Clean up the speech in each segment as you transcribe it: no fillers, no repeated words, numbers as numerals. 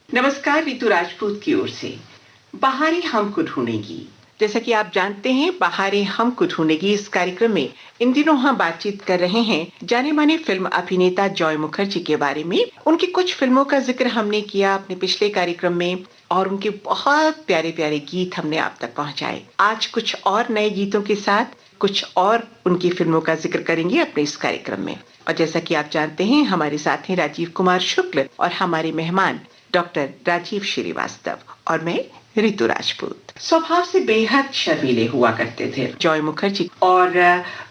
नमस्कार, रितु राजपूत की ओर से। बहारें हमको ढूंढेगी। जैसा कि आप जानते हैं, बहारें हमको ढूंढेगी इस कार्यक्रम में इन दिनों हम बातचीत कर रहे हैं जाने माने फिल्म अभिनेता जॉय मुखर्जी के बारे में। उनकी कुछ फिल्मों का जिक्र हमने किया अपने पिछले कार्यक्रम में और उनके बहुत प्यारे प्यारे गीत हमने आप तक पहुंचाए। आज कुछ और नए गीतों के साथ कुछ और उनकी फिल्मों का जिक्र करेंगे अपने इस कार्यक्रम में। और जैसा कि आप जानते हैं, हमारे साथ हैं राजीव कुमार शुक्ल और हमारे मेहमान डॉक्टर राजीव श्रीवास्तव और मैं रितु राजपूत। स्वभाव से बेहद शर्मीले हुआ करते थे जॉय मुखर्जी और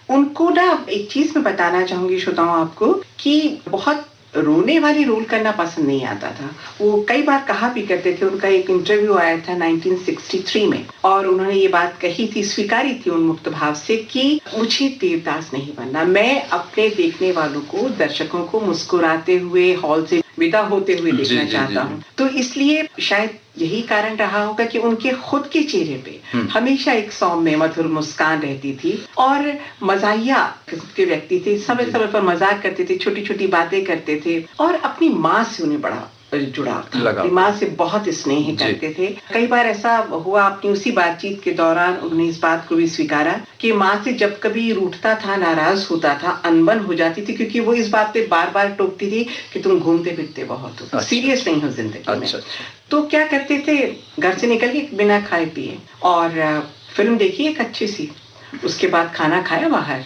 उनको ना एक चीज मैं बताना चाहूंगी श्रोताओं आपको कि बहुत रोने वाली रोल करना पसंद नहीं आता था। वो कई बार कहा भी करते थे, उनका एक इंटरव्यू आया था 1963 में और उन्होंने ये बात कही थी, स्वीकारी थी उन्मुक्त भाव से कि मुझे देवदास नहीं बनना, मैं अपने देखने वालों को, दर्शकों को मुस्कुराते हुए हॉल से विदा होते हुए देखना चाहता हूँ। तो इसलिए शायद यही कारण रहा होगा कि उनके खुद के चेहरे पे हमेशा एक सौम्य मधुर मुस्कान रहती थी और मजाहिया किस्म के व्यक्ति थे। समय समय पर मजाक करते थे, छोटी छोटी बातें करते थे और अपनी माँ से उन्हें बड़ा जुड़ाव था। अपनी माँ से बहुत स्नेह करते थे। कई बार ऐसा हुआ अपनी उसी बातचीत के दौरान उन्होंने इस बात को भी स्वीकारा कि माँ से जब कभी रूठता था, नाराज होता था, अनबन हो जाती थी क्योंकि वो इस बात पे बार बार टोकती थी कि तुम घूमते फिरते बहुत हो, सीरियस नहीं हो जिंदगी में। तो क्या करते थे, घर से निकल के बिना खाए पिए और फिल्म देखी एक अच्छी सी, उसके बाद खाना खाया बाहर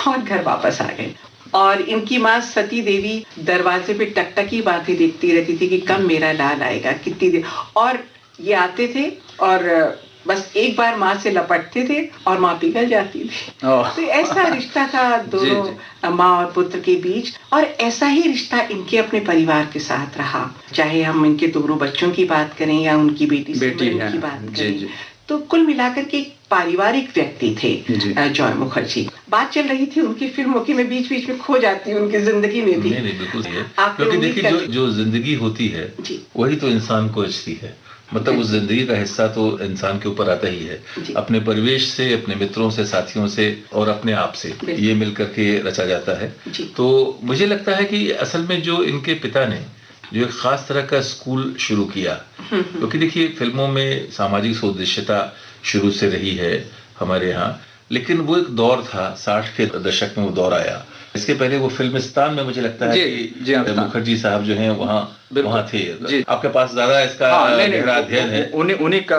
और घर वापस आ गए। और इनकी माँ सती देवी दरवाजे पे टकटकी बातें देखती रहती थी कि कब मेरा लाल आएगा, कितनी देर। और ये आते थे और बस एक बार माँ से लपटते थे और माँ पिघल जाती थी। तो ऐसा रिश्ता था दोनों माँ और पुत्र के बीच और ऐसा ही रिश्ता इनके अपने परिवार के साथ रहा। चाहे हम इनके दोनों बच्चों की बात करें या उनकी बेटी की बात करें, तो कुल मिलाकर के पारिवारिक व्यक्ति थे जॉय मुखर्जी। बात चल रही थी उनकी फिल्मों की, मैं बीच बीच में खो जाती हूँ उनकी जिंदगी में भी। नहीं बिल्कुल सही है, क्योंकि देखिए जो जिंदगी होती है वही तो इंसान को रचती है। मतलब उस जिंदगी का हिस्सा तो इंसान के ऊपर आता ही है, अपने परिवेश से, अपने मित्रों से, साथियों से और अपने आप से, ये मिलकर के रचा जाता है। तो मुझे लगता है कि असल में जो इनके पिता ने जो एक खास तरह का स्कूल शुरू किया, क्योंकि देखिए फिल्मों में सामाजिक सौदेश्यता शुरू से रही है हमारे यहाँ, लेकिन वो एक दौर था 60 के दशक में वो दौर आया। इसके पहले वो फिल्मिस्तान में मुझे लगता है कि मुखर्जी साहब जो हैं वहाँ थे। आपके पास ज्यादा इसका गहरा अध्ययन है। उन्हीं का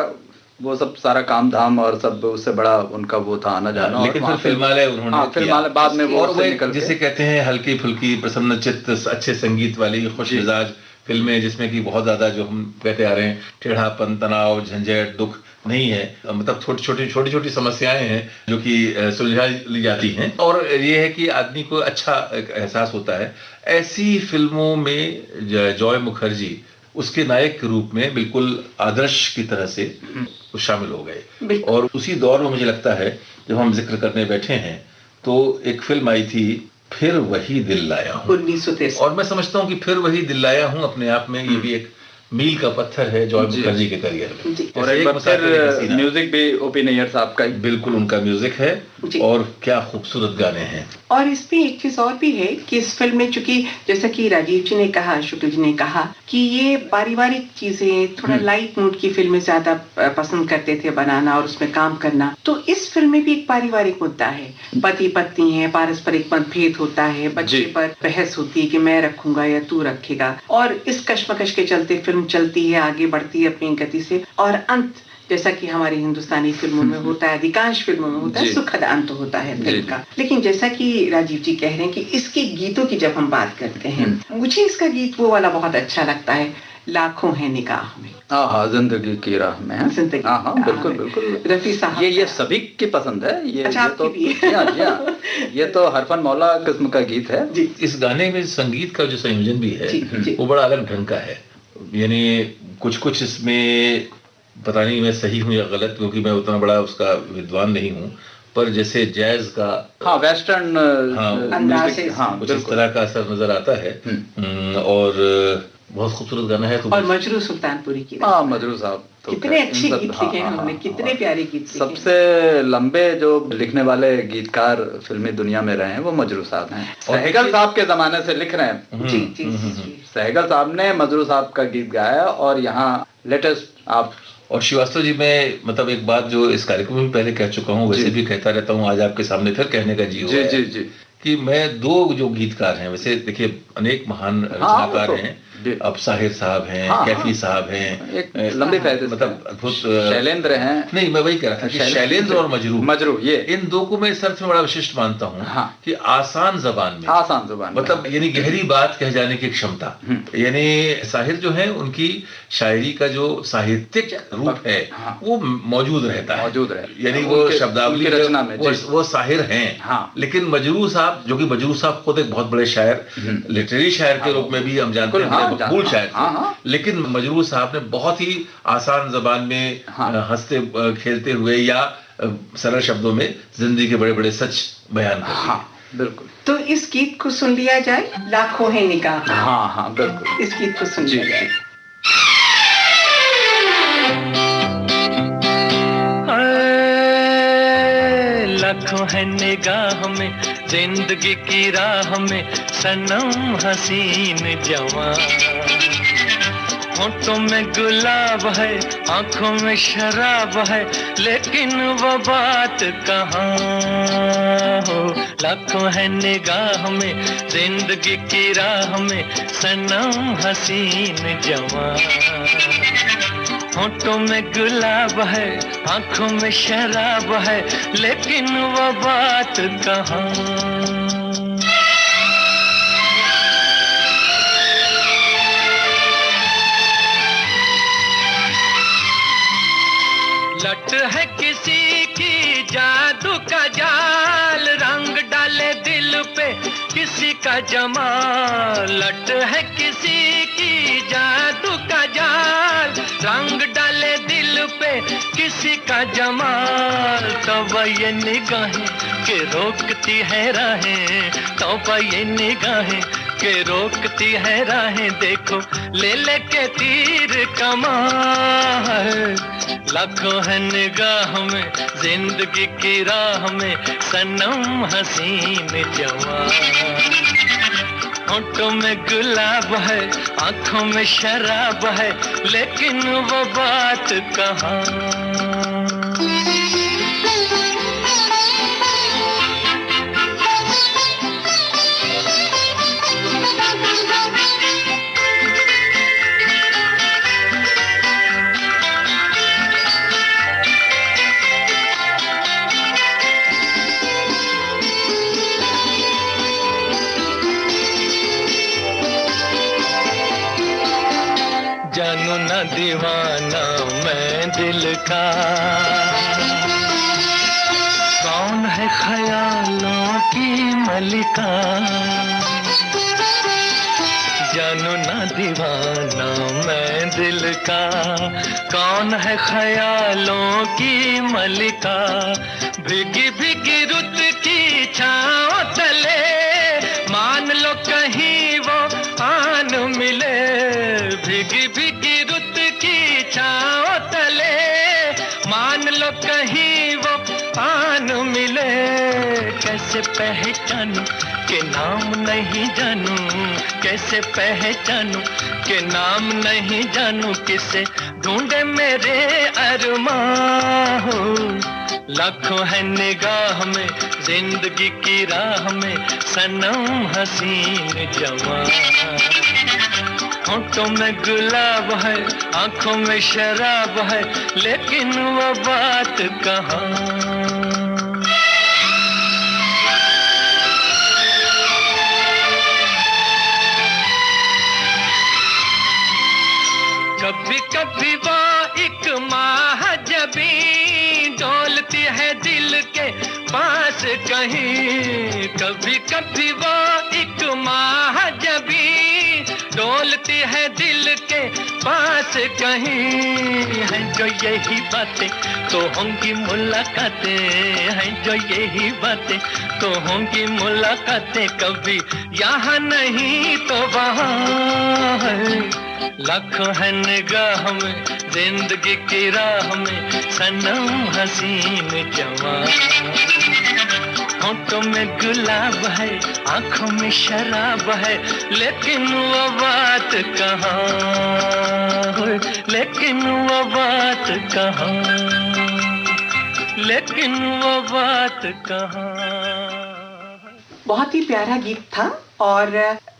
वो सब सारा काम धाम और सब, उससे बड़ा उनका वो था आना जाना। लेकिन फिर फिल्मालय उन्होंने फिल्मालय बाद में वो जिसे कहते हैं हल्की फुल्की प्रसन्न चित्त अच्छे संगीत वाली खुश मिजाज फिल्में, जिसमें कि बहुत ज्यादा जो हम कहते आ रहे हैं टेढ़ापन, तनाव, झंझट, दुख नहीं है। मतलब छोटी छोटी समस्याएं हैं जो कि सुलझा ली जाती हैं और ये है कि आदमी को अच्छा एहसास होता है। ऐसी फिल्मों में जॉय मुखर्जी उसके नायक के रूप में बिल्कुल आदर्श की तरह से शामिल हो गए। और उसी दौर में मुझे लगता है जब हम जिक्र करने बैठे हैं तो एक फिल्म आई थी, फिर वही दिल लाया हूँ, 1963। और मैं समझता हूँ कि फिर वही दिल लाया हूँ अपने आप में ये भी एक मील का पत्थर है जॉय मुखर्जी के करियर में। और एक बार फिर म्यूजिक भी ओपी नैयर साहब का बिल्कुल उनका म्यूजिक है और क्या खूबसूरत गाने हैं। और इसमें एक चीज और भी है कि इस फिल्म में चूंकि जैसा कि राजीव जी ने कहा, शुक्ल जी ने कहा कि ये पारिवारिक चीजें, थोड़ा लाइट मूड की फिल्में ज्यादा पसंद करते थे बनाना और उसमें काम करना, तो इस फिल्म में भी एक पारिवारिक मुद्दा है। पति पत्नी है, पारस्परिक मतभेद होता है, बच्चे पर बहस होती है कि मैं रखूंगा या तू रखेगा, और इस कश्मकश के चलते फिल्म चलती है, आगे बढ़ती है अपनी गति से और अंत जैसा कि हमारी हिंदुस्तानी फिल्मों में होता है, अधिकांश फिल्मों में होता है, सुखद अंत होता है फिल्म का। लेकिन जैसा कि राजीव जी कह रहे हैं कि इसके गीतों की जब हम बात करते हैं, मुझे इसका गीत वो वाला बहुत अच्छा लगता है, लाखों है निगाह में। हाँ, जिंदगी की राह में। हाँ, बिल्कुल रफी साहब, ये सभी की पसंद है। ये तो ये तो हरफन मौला किस्म का गीत है। इस गाने में संगीत का जो संयोजन भी है वो बड़ा अलग ढंग का है। यानी कुछ इसमें पता नहीं मैं सही हूँ या गलत, क्योंकि मैं उतना बड़ा उसका विद्वान नहीं हूँ, पर जैसे जैज का वेस्टर्न कुछ इस तरह का असर नजर आता है और बहुत खूबसूरत गाना है। और मजरू सुल्तानपुरी की, मजरू साहब तो कितने अच्छे गीत लिखे हैं उन्होंने, कितने प्यारे गीत। सबसे लंबे जो लिखने वाले गीतकार फिल्मी दुनिया में रहे हैं वो मजरू साहब हैं। सहगल साहब के जमाने से लिख रहे हैं। जी सहगल साहब ने मजरू साहब का गीत गाया और यहाँ लेटेस्ट आप। और श्रीवास्तव जी, मैं मतलब एक बात जो इस कार्यक्रम में पहले कह चुका हूँ, वैसे भी कहता रहता हूँ, आज आपके सामने फिर कहने का जी हुआ है कि मैं दो जो गीतकार हैं, वैसे देखिए अनेक महान रचनाकार हैं, अब साहिर साहब हैं, कैफी साहब हैं, एक लंबे फैसले मतलब अद्भुत शैलेंद्र हैं। नहीं, मैं वही कह रहा था कि शैलेंद्र और मजरू ये इन दो को मैं इस अर्थ में बड़ा विशिष्ट मानता हूँ कि आसान जबान में मतलब यानी गहरी बात कह जाने की क्षमता, यानी साहिर जो है उनकी शायरी का जो साहित्यिक रूप है वो मौजूद रहता है, यानी वो शब्दावली रचना में वो साहिर हैं। लेकिन मजरू साहब, जो कि मजरू साहब खुद एक बहुत बड़े शायर, लिटरेरी शायर के रूप में भी हम जानते हैं, मकबूल शायर थे, लेकिन मजरू साहब ने बहुत ही आसान जबान में हंसते खेलते हुए या सरल शब्दों में जिंदगी के बड़े बड़े सच बयान कर। बिल्कुल। तो इस गीत को सुन लिया जाए, लाखों है निगाह। हाँ बिल्कुल, इस गीत को सुन लिया जाए। लाखों है निगाह में जिंदगी की राह में सनम हसीन जवान, होठों में गुलाब है, आंखों में शराब है, लेकिन वो बात कहाँ हो। लाखों है निगाह में जिंदगी की राह में सनम हसीन जवान, होठों में गुलाब है, आंखों में शराब है, लेकिन वो बात कहाँ। लट है किसी की जादू का जाल, रंग डाले दिल पे किसी का जमाल। लट है किसी की जादू का जाल, रंग डाले दिल पे किसी का जमाल। तौबा ये निगाहें के रोकती है राहें, तौबा ये निगाहें के रोकती है राहें, देखो ले लेके तीर कमाल। लाखों है निगाह में जिंदगी की राह में सनम हसीन जवान, होठों में गुलाब है, आंखों में शराब है, लेकिन वो बात कहाँ। जानू ना दीवाना मैं दिल का, कौन है ख्यालों की मलिका। जानू ना दीवाना मैं दिल का, कौन है ख्यालों की मलिका। भीगी भीगी रुत की छाँव तले, मान लो कहीं वो आन मिले। भीगी भीगी रुत की छाँव तले, मान लो कहीं वो आन मिले। कैसे पहचानूं के नाम नहीं जानूं, कैसे पहचानूं के नाम नहीं जानूं, किसे ढूंढे मेरे अरमान हो। लाखों है निगाह में जिंदगी की राह में सनम हसीन जवान, होठों में गुलाब है, आंखों में शराब है, लेकिन वो बात कहाँ। कभी कभी वो एक महाजबी डोलती है दिल के पास कहीं। कभी कभी वो एक महाजबी डोलती है दिल के पास कहीं। है जो यही बातें तो होंगी मुलाकातें, हैं जो यही बातें तो होंगी मुलाकातें। कभी यहाँ नहीं तो वहाँ है। लाखों है निगाह में जिंदगी की राह में सनम हसीन जवान, होंठों में गुलाब है, आंखों में शराब है, लेकिन वो बात कहाँ, लेकिन वो बात कहाँ, लेकिन वो बात कहाँ। बहुत ही प्यारा गीत था और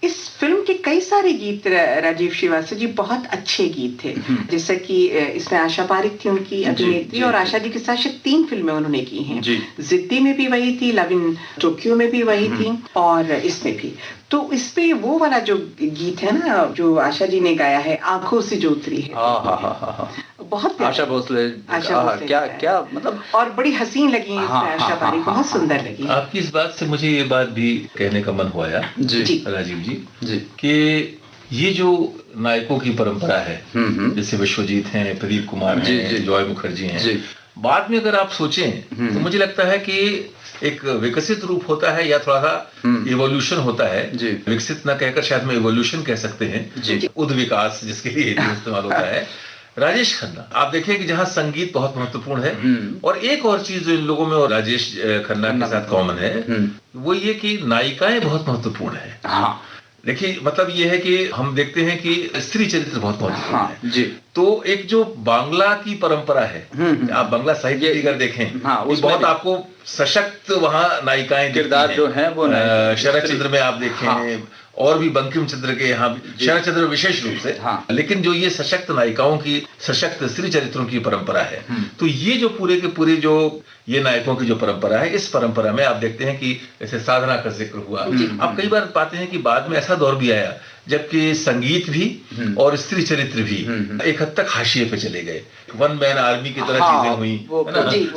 इस फिल्म के कई सारे गीत राजीव श्रीवास्तव जी बहुत अच्छे गीत थे, जैसे कि इसमें आशा पारिक थी उनकी अभिनेत्री और आशा जी के साथ शायद 3 फिल्में उन्होंने की हैं। जिद्दी में भी वही थी, लव इन टोक्यो में भी वही थी और इसमें भी। तो इसमें वो वाला जो गीत है ना जो आशा जी ने गाया है, आंखों से जो उतरी है, बहुत आशा भोसले, क्या क्या मतलब, और बड़ी हसीन लगी आशा पारिक, बहुत सुंदर लगी। आपकी इस बात से मुझे ये बात भी कहने का मन हुआ जी राजीव जी कि ये जो नायकों की परंपरा है, जैसे विश्वजीत हैं, प्रदीप कुमार हैं, जॉय मुखर्जी हैं, बाद में अगर आप सोचें तो मुझे लगता है कि एक विकसित रूप होता है या थोड़ा सा इवोल्यूशन होता है, विकसित ना कहकर शायद में इवोल्यूशन कह सकते हैं, उद्विकास जिसके लिए इस्तेमाल होता है। राजेश खन्ना, आप देखिए कि जहां संगीत बहुत महत्वपूर्ण है, और एक और चीज जो इन लोगों में और राजेश खन्ना के साथ कॉमन है वो ये कि नायिकाएं बहुत महत्वपूर्ण है। हाँ, देखिए मतलब ये है कि हम देखते हैं कि स्त्री चरित्र बहुत महत्वपूर्ण है जी। तो एक जो बांग्ला की परंपरा है, आप बांग्ला साहित्य अगर देखें, वो बहुत आपको सशक्त वहां नायिकाएं किरदार जो हैं वो शरद चंद्र में आप देखें, और भी बंकिम चंद्र के यहाँ शरद चंद्र विशेष रूप से, लेकिन जो ये सशक्त नायिकाओं की, सशक्त स्त्री चरित्रों की परंपरा है, तो ये जो पूरे के पूरे जो ये नायकों की जो परंपरा है, इस परंपरा में आप देखते हैं कि जैसे साधना का जिक्र हुआ, आप कई बार पाते हैं कि बाद में ऐसा दौर भी आया जबकि संगीत भी और स्त्री चरित्र भी एक हद तक हाशिए पे चले गए, वन मैन आर्मी की तरह चीजें हुई, वो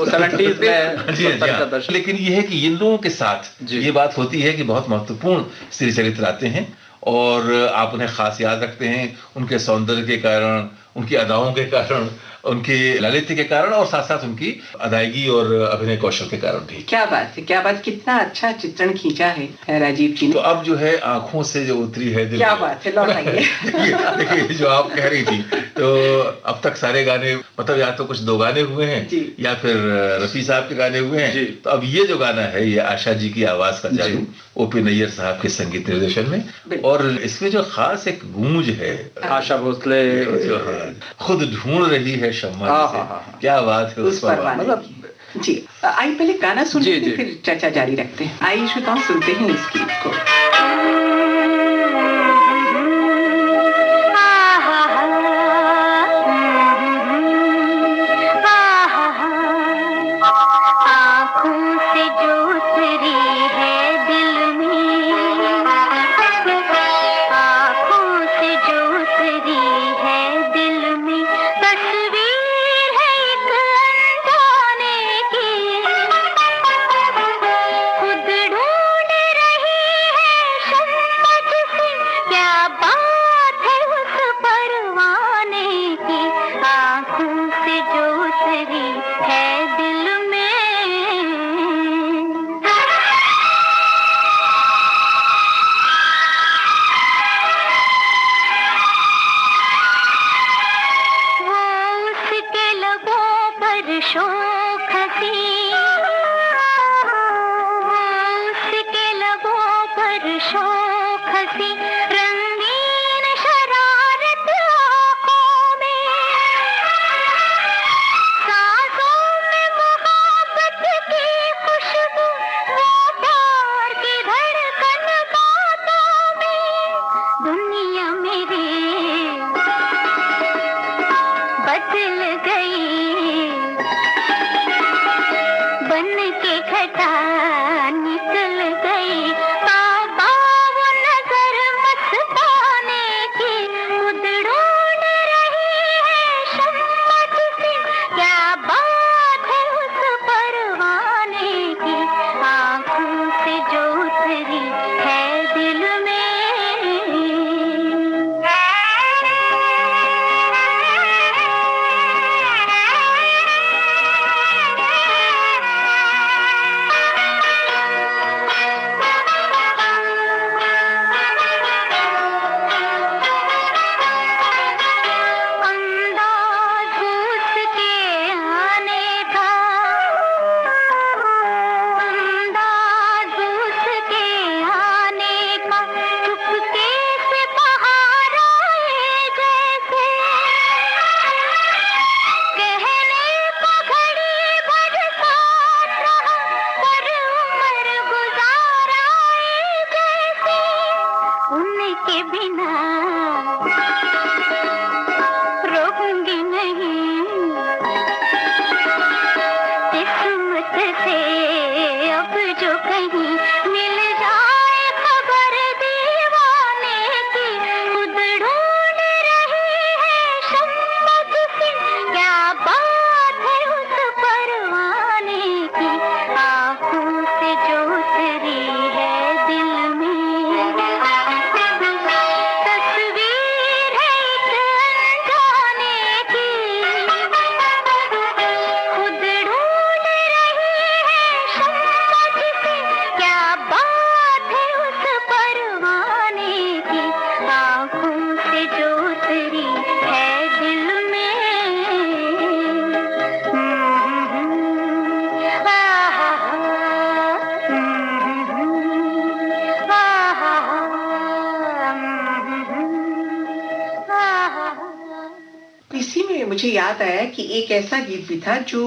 70s में। लेकिन ये है कि इन लोगों के साथ ये बात होती है कि बहुत महत्वपूर्ण स्त्री चरित्र आते हैं और आप उन्हें खास याद रखते हैं उनके सौंदर्य के कारण, उनकी अदाओं के कारण, उनके लालित्य के कारण, और साथ साथ उनकी अदायगी और अभिनय कौशल के कारण भी। क्या बात है, क्या बात, कितना अच्छा चित्रण खींचा है राजीव जी ने। तो अब जो है आंखों से जो उतरी है दिल, क्या बात है, लौटाइए। देखिए जो आप कह रही थी, तो अब तक सारे गाने मतलब या तो कुछ 2 गाने हुए हैं या फिर रफी साहब के गाने हुए हैं, तो अब ये जो गाना है ये आशा जी की आवाज का जादू, ओपी नैयर साहब के संगीत निर्देशन में, और इसमें जो खास एक गूंज है, आशा भोसले खुद ढूंढ रही है शम्मा, क्या बात है उस पर, मतलब जी। आई पहले गाना सुनते हैं फिर चर्चा जारी रखते हैं। आइए श्रोताओं सुनते हैं इस गीत को। इसी में मुझे याद आया कि एक ऐसा गीत भी था जो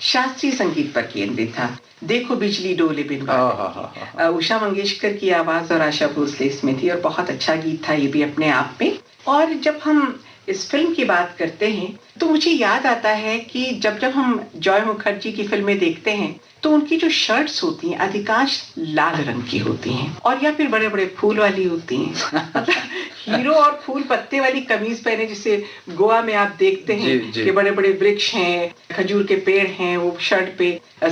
शास्त्रीय संगीत पर केंद्रित था, देखो बिजली डोले बिन बादल। उषा मंगेशकर की आवाज और आशा भोसले इसमें थी और बहुत अच्छा गीत था ये भी अपने आप में। और जब हम इस फिल्म की बात करते हैं तो मुझे याद आता है कि जब हम जॉय मुखर्जी की फिल्में देखते हैं तो उनकी जो शर्ट्स होती हैं अधिकांश लाल रंग की होती हैं और या फिर बड़े बड़े फूल वाली होती हैं। हीरो और फूल पत्ते वाली कमीज पहने, जिसे गोवा में आप देखते हैं कि बड़े बड़े वृक्ष हैं, खजूर के पेड़ हैं, वो शर्ट पे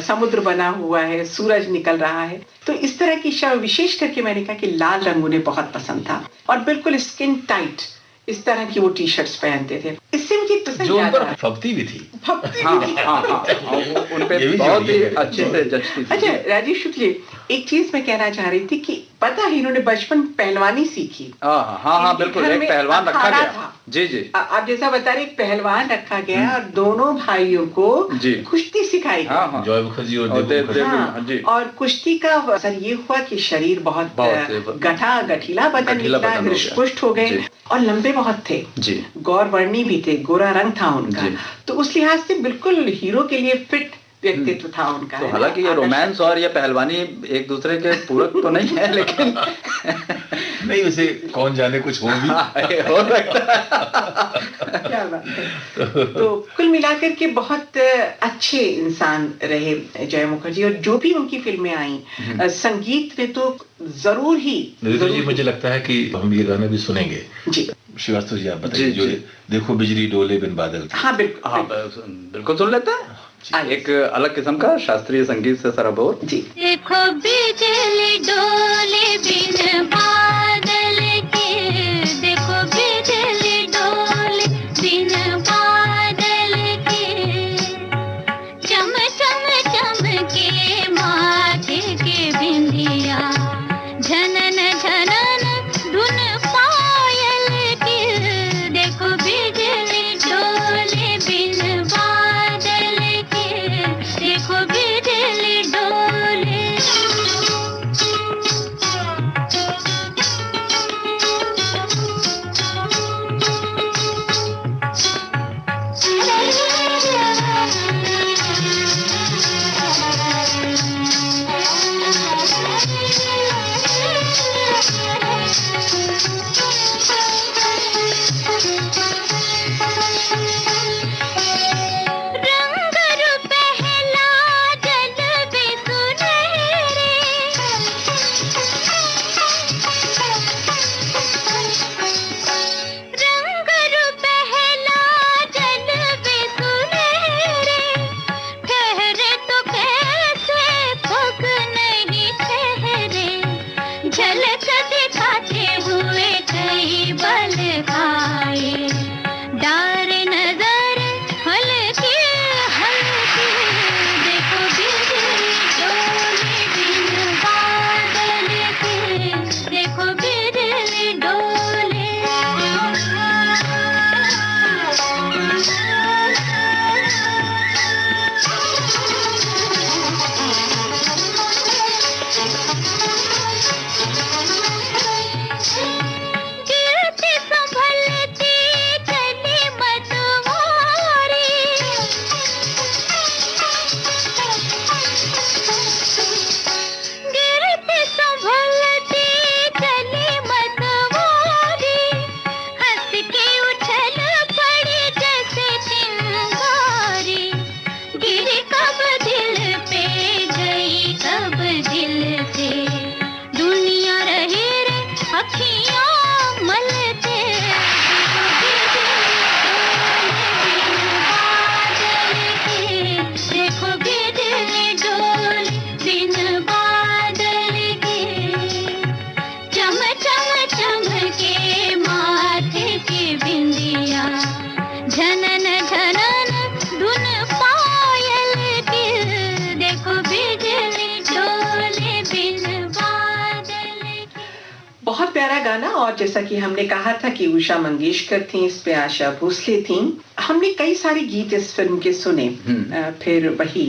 समुद्र बना हुआ है, सूरज निकल रहा है। तो इस तरह की शर्ट विशेष करके मैंने कहा कि लाल रंग उन्हें बहुत पसंद था और बिल्कुल स्किन टाइट इस तरह की वो टी शर्ट्स पहनते थे। इससे मुझे पसंद जो उन पर फब्ती भी थी। उन पे बहुत ही अच्छे से जचती थी। अच्छा राजेश शुक्ल, एक चीज मैं कहना चाह रही थी कि पता है इन्होंने बचपन पहलवानी सीखी। हाँ बिल्कुल, एक पहलवान रखा गया। जी आप जैसा बता रहे पहलवान रखा गया और दोनों भाइयों को कुश्ती सिखाई गई। जॉय मुखर्जी और कुश्ती का असर ये हुआ कि शरीर बहुत गठीला बदन निकला, हृष्टपुष्ट हो गए और लंबे बहुत थे, गौर वर्णी भी थे, गोरा रंग था उनका। तो उस लिहाज से बिल्कुल हीरो के लिए फिट व्यक्तित्व था उनका। तो हालांकि ये रोमांस और ये पहलवानी एक दूसरे के पूरक तो नहीं है, लेकिन नहीं, उसे कौन जाने कुछ हो भी हो सकता क्या बात है। तो कुल मिलाकर के बहुत अच्छे इंसान रहे जय मुखर्जी और जो भी उनकी फिल्में आई संगीत में तो जरूर ही मुझे लगता है कि हम ये गाना भी सुनेंगे। जी श्रीवास्तव जी, आप बताइए जो देखो बिजली डोले बिन बादल। हाँ बिल्कुल सुन लेते हैं। एक अलग किस्म का शास्त्रीय संगीत से सराबोर। जी देखो बिजली डोले बिन बादल के, देखो बिजली डोले बिन बादल के, चम चम चमके माथे के बिंदिया, झनन झनन धुन पायल की, देखो बिजली डोले बिन बादल के, देखो बिजली डोले। गाना। और जैसा कि हमने कहा था कि उषा मंगेशकर थी, इस पे आशा भोसले थी। हमने कई सारे गीत इस फिल्म के सुने, फिर वही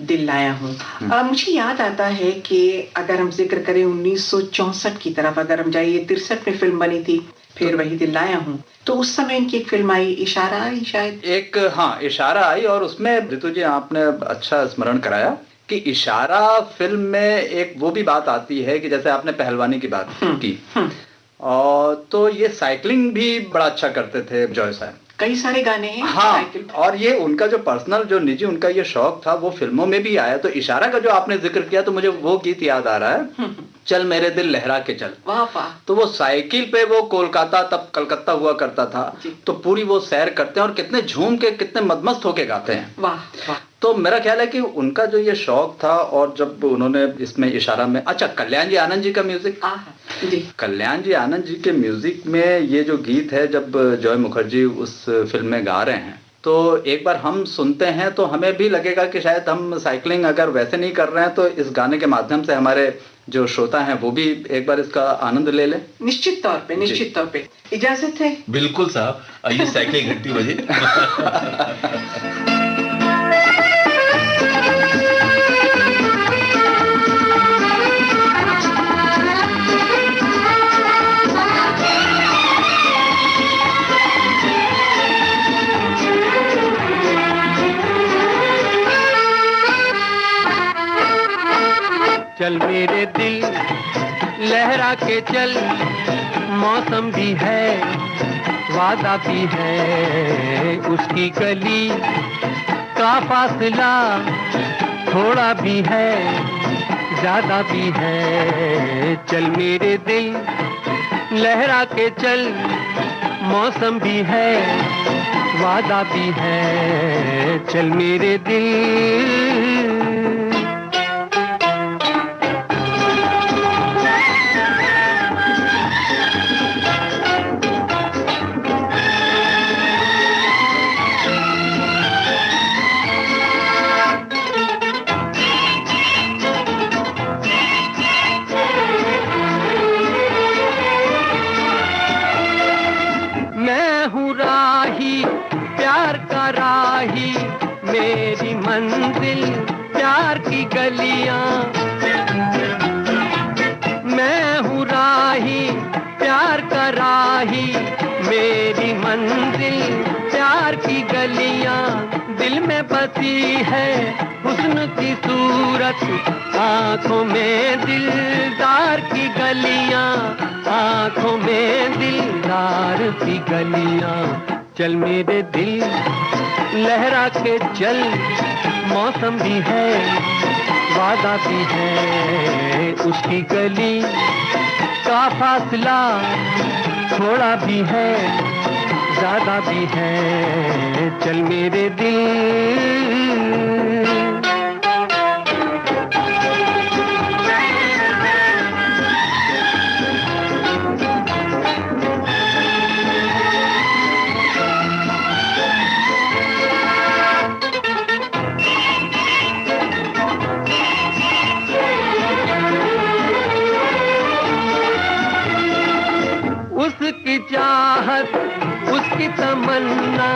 दिल लाया हूँ। मुझे याद आता है कि अगर हम जिक्र करें 1964 की तरफ, अगर हम जाइए 63 में फिल्म बनी थी फिर वही दिल लाया हूँ। तो उस समय इनकी एक फिल्म आई, इशारा आई शायद। एक, हाँ, इशारा आई, और उसमें ऋतु जी आपने अच्छा स्मरण कराया कि इशारा फिल्म में एक वो भी बात आती है कि जैसे आपने पहलवानी की बात की, और तो ये साइकिलिंग भी बड़ा अच्छा करते थे जॉय साहब, कई सारे गाने हैं। हाँ, और ये उनका जो पर्सनल, जो निजी उनका ये शौक था, वो फिल्मों में भी आया। तो इशारा का जो आपने जिक्र किया तो मुझे वो गीत याद आ रहा है, चल मेरे दिल लहरा के चल। वाह वाह। तो वो साइकिल पे, वो कोलकाता, तब कलकत्ता हुआ करता था, तो पूरी वो सैर करते हैं और कितने झूम के, कितने मदमस्त होके गाते हैं। वाह वाह। तो मेरा ख्याल है कि उनका जो ये शौक था, और जब उन्होंने इसमें इशारा में, अच्छा, कल्याण जी आनंद जी का म्यूजिक, जी, कल्याण जी आनंद जी के म्यूजिक में ये जो गीत है, जब जॉय मुखर्जी उस फिल्म में गा रहे हैं, तो एक बार हम सुनते हैं तो हमें भी लगेगा कि शायद हम साइकिलिंग अगर वैसे नहीं कर रहे हैं तो इस गाने के माध्यम से हमारे जो श्रोता हैं वो भी एक बार इसका आनंद ले लें। निश्चित तौर पे, निश्चित तौर पे। इजाजत है? बिल्कुल साहब, आइए साइकिल घंटी बजे। चल मेरे दिल लहरा के चल, मौसम भी है, वादा भी है, उसकी गली का फासला थोड़ा भी है, ज्यादा भी है। चल मेरे दिल लहरा के चल, मौसम भी है, वादा भी है। चल मेरे दिल। मेरी मंजिल प्यार की गलियां, मैं हूँ राही प्यार का राही, मेरी मंजिल प्यार की गलियां, दिल में बसी है हुस्न की सूरत, आंखों में दिलदार की गलियां, आंखों में दिलदार की गलियां। चल मेरे दिल लहरा के चल, मौसम भी है, वादा भी है, उसकी गली का फासला थोड़ा भी है, ज्यादा भी है। चल मेरे दिल। उसकी चाहत, उसकी तमन्ना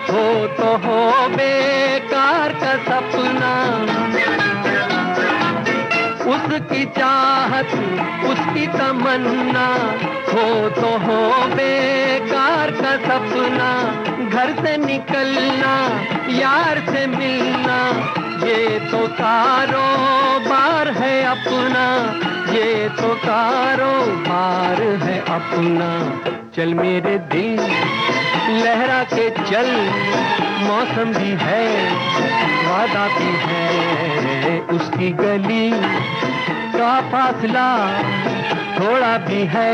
हो तो हो बेकार का सपना, उसकी चाहत, उसकी तमन्ना हो तो हो बेकार का सपना। घर से निकलना, यार से मिलना, ये तो कारोबार है अपना, ये तो कारोबार है अपना। चल मेरे दिल लहरा के चल, मौसम भी है, वादा भी है, उसकी गली का फासला थोड़ा भी है,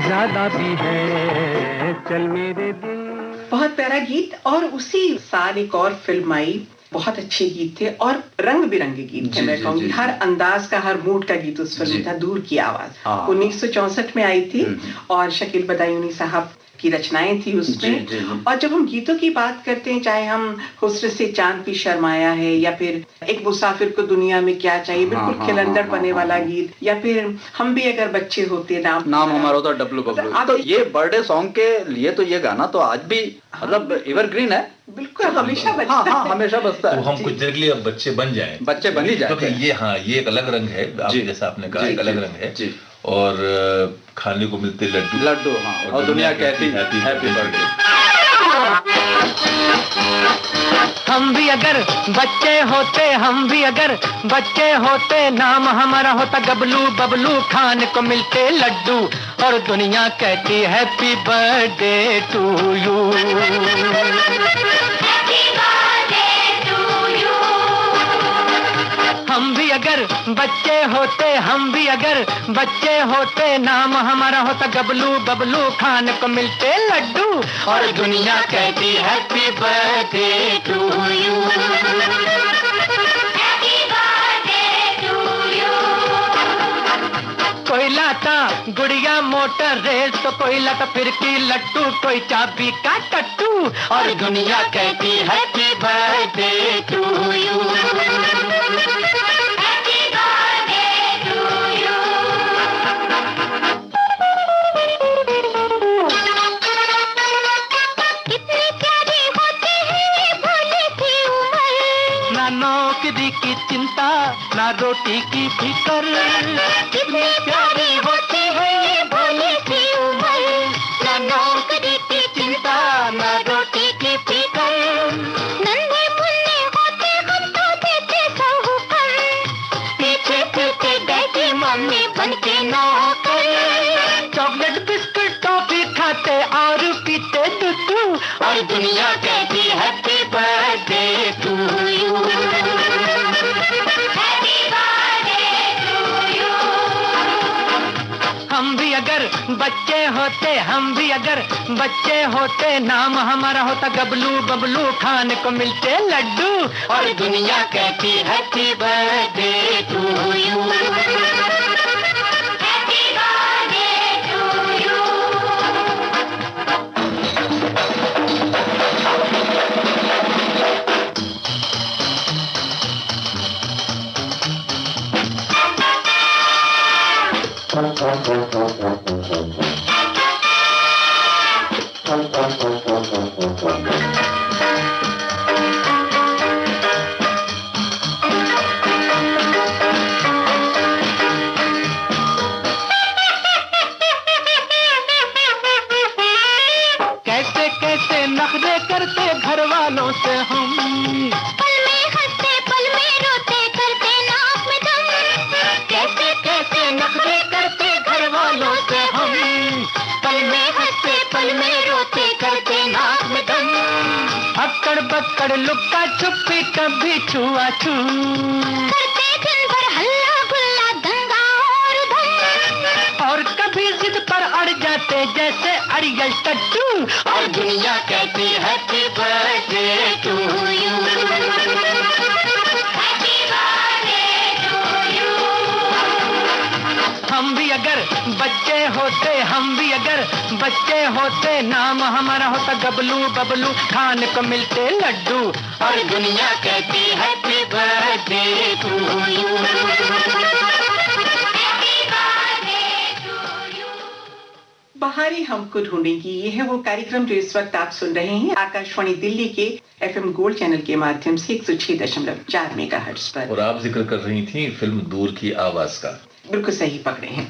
ज्यादा भी है। चल मेरे दिल। बहुत प्यारा गीत। और उसी साल एक और फिल्म आई, बहुत अच्छे गीत थे और रंग बिरंगे गीत थे। मैं कहूँगी हर अंदाज का, हर मूड का गीत उस फिल्म में था। दूर की आवाज 1964 में आई थी और शकील बदायूनी साहब की रचनाएं थी उसमें। और जब हम गीतों की बात करते हैं, चाहे हम हुस्न से चांद भी शर्माया है, या फिर एक मुसाफिर को दुनिया में क्या चाहिए, बिल्कुल खिलंदड़ पने वाला गीत, या फिर हम भी अगर बच्चे होते, नाम हमारा होता डब्लू बब्लू। तो ये बर्थडे सॉन्ग के लिए तो ये गाना तो आज भी मतलब एवरग्रीन है, बिल्कुल हमेशा बजता है। हाँ, हमेशा बजता है। तो हम कुछ देर के लिए अब बच्चे बन जाएं, बच्चे बन ही जाए, क्योंकि ये, हाँ, ये एक अलग रंग है, जैसा आपने कहा, एक अलग रंग है। और खाने को मिलते लड्डू लड्डू, हाँ, और दुनिया कहती हैप्पी बर्थडे। हम भी अगर बच्चे होते, हम भी अगर बच्चे होते, नाम हमारा होता गबलू बबलू, खाने को मिलते लड्डू और दुनिया कहती हैप्पी बर्थडे टू यू। हम भी अगर बच्चे होते, हम भी अगर बच्चे होते, नाम हमारा होता गबलू बबलू, खाने को मिलते लड्डू और दुनिया कहती हैप्पी बर्थडे टू यू। कोई लाता गुड़िया मोटर रेस तो कोई लाता फिरकी लट्टू, कोई चाबी का टट्टू और दुनिया कहती हैप्पी बर्थडे टू यू। नौकरी की चिंता ना रोटी की फिकर, कितनी प्यारी होती है ये भोली सी उम्र। ना नौकरी की चिंता ना रोटी की फिकर, नन्हे मुन्ने होते हम तो देते साहूकर, पीछे फिरते डैडी मम्मी बनके नौकर। चॉकलेट बिस्कुट टॉफी खाते और पीते दूध और दुनिया कहती हैप्पी बर्थडे टू यू। हम भी अगर बच्चे होते, हम भी अगर बच्चे होते, नाम हमारा होता गबलू बबलू, खाने को मिलते लड्डू और दुनिया कहती हैप्पी बर्थडे टू यू। कैसे कैसे नखरे करते घर वालों से हम, पल में हंसते पल में रोते करते नाक में दम। कैसे कैसे नखरे करते घर वालों से हम, पल में हंसते पल में रोते करते नाक में दम। अक्कड़ बक्कड़ लुक्का छुपी कभी छुआ छू, करते दिन भर हल्ला गुल्ला दंगा और धम। और कभी जिद पर अड़ जाते जैसे अड़ियल टट्टू और दुनिया कहती हैप्पी बर्थडे टू यू। हम भी अगर बच्चे होते, हम भी अगर बच्चे होते, नाम हमारा होता गबलू बबलू, खाने को मिलते लड्डू और दुनिया कहती हैप्पी बर्थडे टू यू। बहारें हमको ढूंढेंगी, ये है वो कार्यक्रम जो इस वक्त आप सुन रहे हैं आकाशवाणी दिल्ली के FM गोल्ड चैनल के माध्यम से 106.4 मेगाहर्ट्ज पर। और आप जिक्र कर रही थी फिल्म दूर की आवाज का। बिल्कुल सही पकड़े हैं।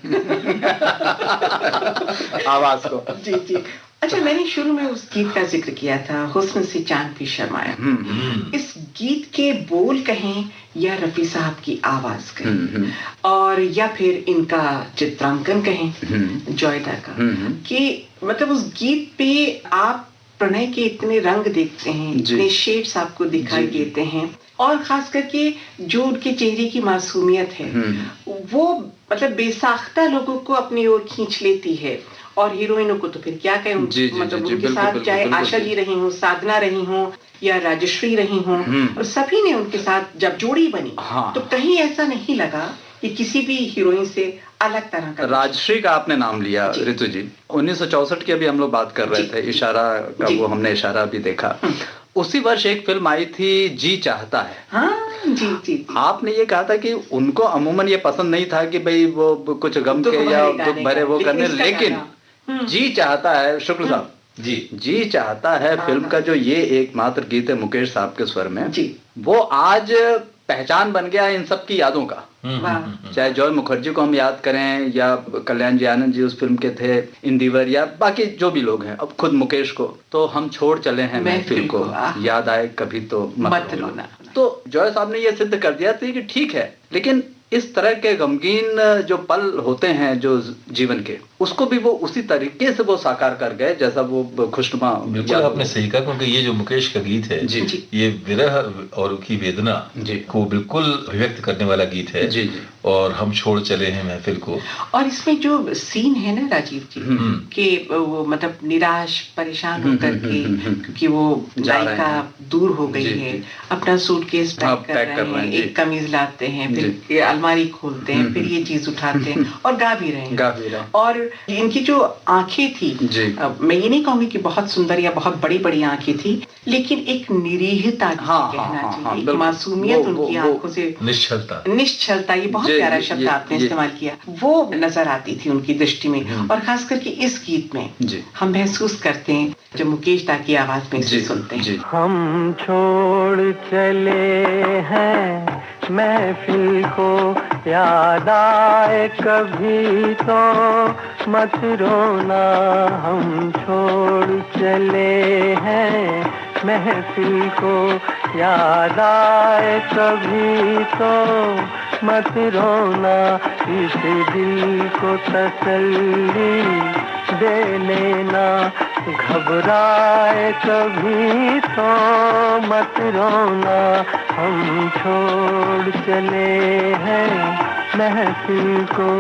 आवाज को। जी जी। अच्छा, मैंने शुरू में उस गीत का जिक्र किया था, हुस्न से चांद भी शर्माया। इस गीत के बोल कहें या रफी साहब की आवाज कहें और या फिर इनका चित्रांकन कहें जॉयदा का, कि मतलब उस गीत पे आप प्रणय के इतने रंग देखते हैं, इतने शेड्स आपको दिखाई देते हैं और खास करके जो उनके चेहरे की मासूमियत है वो मतलब बेसाख्ता लोगों को अपनी ओर खींच लेती है। और हीरोइनों को तो फिर क्या कहें, मतलब उनके साथ चाहे आशा जी रही हो, साधना रही हो या राजश्री रही हो, और सभी ने उनके साथ जब जोड़ी बनी तो कहीं ऐसा नहीं लगा कि किसी भी हीरोइन से अलग तरह का। राजश्री का आपने नाम लिया ऋतु जी, 1964 की अभी हम लोग बात कर रहे थे, इशारा का वो हमने इशारा भी देखा। उसी वर्ष एक फिल्म आई थी जी चाहता है। हाँ, जी, जी। आपने ये कहा था कि उनको अमूमन ये पसंद नहीं था कि भाई वो कुछ गम के या दुख भरे वो करने, लेकिन जी चाहता है, शुक्ल साहब जी चाहता है फिल्म का जो ये एकमात्र गीत है मुकेश साहब के स्वर में, वो आज पहचान बन गया इन सब की यादों का। चाहे जॉय मुखर्जी को हम याद करें या कल्याण जी आनंद जी उस फिल्म के थे इंदिवर, या बाकी जो भी लोग हैं, अब खुद मुकेश को, तो हम छोड़ चले हैं महफिल को, याद आए कभी तो मत रोना। तो जॉय साहब ने ये सिद्ध कर दिया था कि ठीक है, लेकिन इस तरह के गमगीन जो पल होते हैं जो जीवन के, उसको भी वो उसी तरीके से वो साकार कर गए जैसा वो खुशनुमा। बिल्कुल आपने सही कहा, क्योंकि ये जो मुकेश का गीत है जी, जी, ये विरह और की वेदना जी को बिल्कुल अभिव्यक्त करने वाला गीत है। जी, जी। और हम छोड़ चले हैं महफिल को। और इसमें जो सीन है ना राजीव जी, कि वो मतलब निराश परेशान होकर के, क्योंकि वो नायिका दूर हो गई है, अपना सूटकेस पैक कर रहे हैं, एक कमीज लाते हैं, फिर अलमारी खोलते हैं, फिर ये चीज उठाते हैं और गा भी रहे हैं। और इनकी जो आंखें थी, मैं ये नहीं कहूंगी कि बहुत सुंदर या बहुत बड़ी बड़ी आंखें थी, लेकिन एक निरीहता कहना चाहिए, मासूमियत उनकी आंखों से, निश्चलता, ये बहुत प्यारा शब्द आपने इस्तेमाल किया, वो नजर आती थी उनकी दृष्टि में। और खास करके इस गीत में हम महसूस करते हैं जब मुकेश दा की आवाज में इसे सुनते हैं। हम छोड़ चले हैं महफिल को, याद आए कभी तो मत रोना। हम छोड़ चले हैं महफिल को, याद आए कभी तो मत रोना। इस दिल को तसल्ली दे लेना, घबराए कभी तो मत रोना। हम छोड़ चले हैं महफिल को।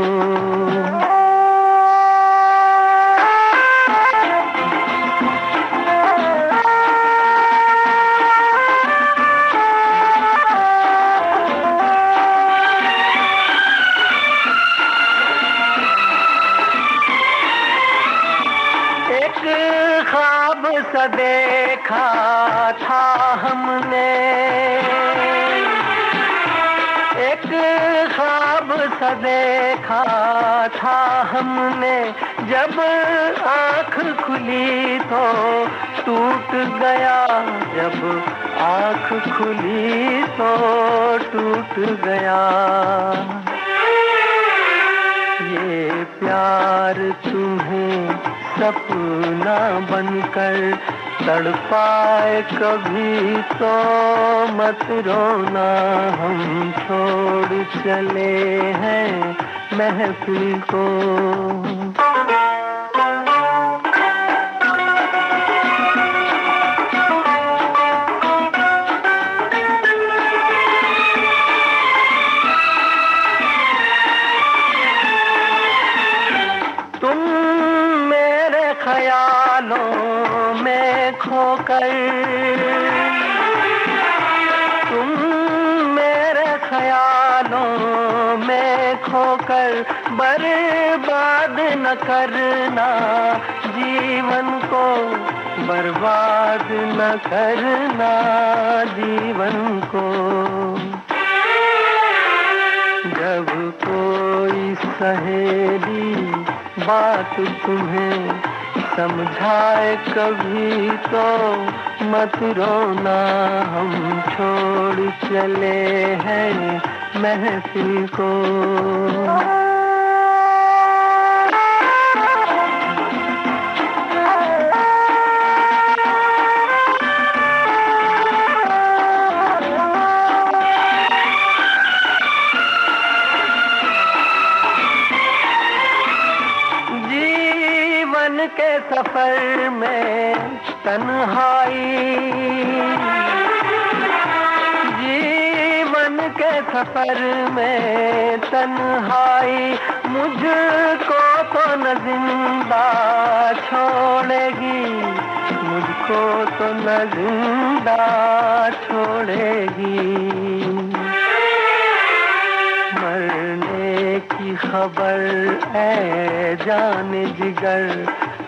देखा था हमने एक ख्वाब सा देखा था हमने, जब आँख खुली तो टूट गया, जब आँख खुली तो टूट गया। ये प्यार तुम्हें सपना बनकर तड़पाए कभी तो मत रोना। हम छोड़ चले हैं महफिल को। तुम मेरे ख्यालों में खोकर बर्बाद न करना जीवन को, बर्बाद न करना जीवन को। जब कोई सहेली बात तुम्हें समझाए कभी तो मत रोना। हम छोड़ चले हैं महफिल को। के सफर में तन्हाई, जीवन के सफर में तन्हाई, मुझको तो न जिंदा छोड़ेगी, मुझको तो न जिंदा छोड़ेगी। मरने की खबर है जाने जिगर,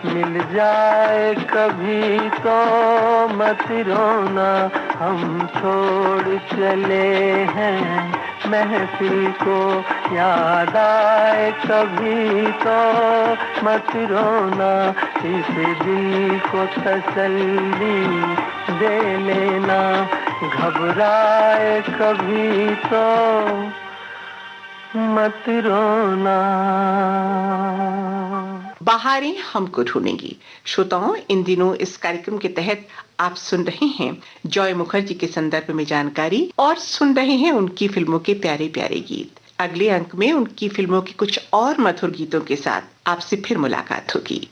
मिल जाए कभी तो मत रोना। हम छोड़ चले हैं महफिल को, याद आए कभी तो मत रोना। इस दिल को तसल्ली दे लेना, घबराए कभी तो मत रोना। बहारें हमको ढूंढेंगी। श्रोताओं, इन दिनों इस कार्यक्रम के तहत आप सुन रहे हैं जॉय मुखर्जी के संदर्भ में जानकारी और सुन रहे हैं उनकी फिल्मों के प्यारे प्यारे गीत। अगले अंक में उनकी फिल्मों के कुछ और मधुर गीतों के साथ आपसे फिर मुलाकात होगी।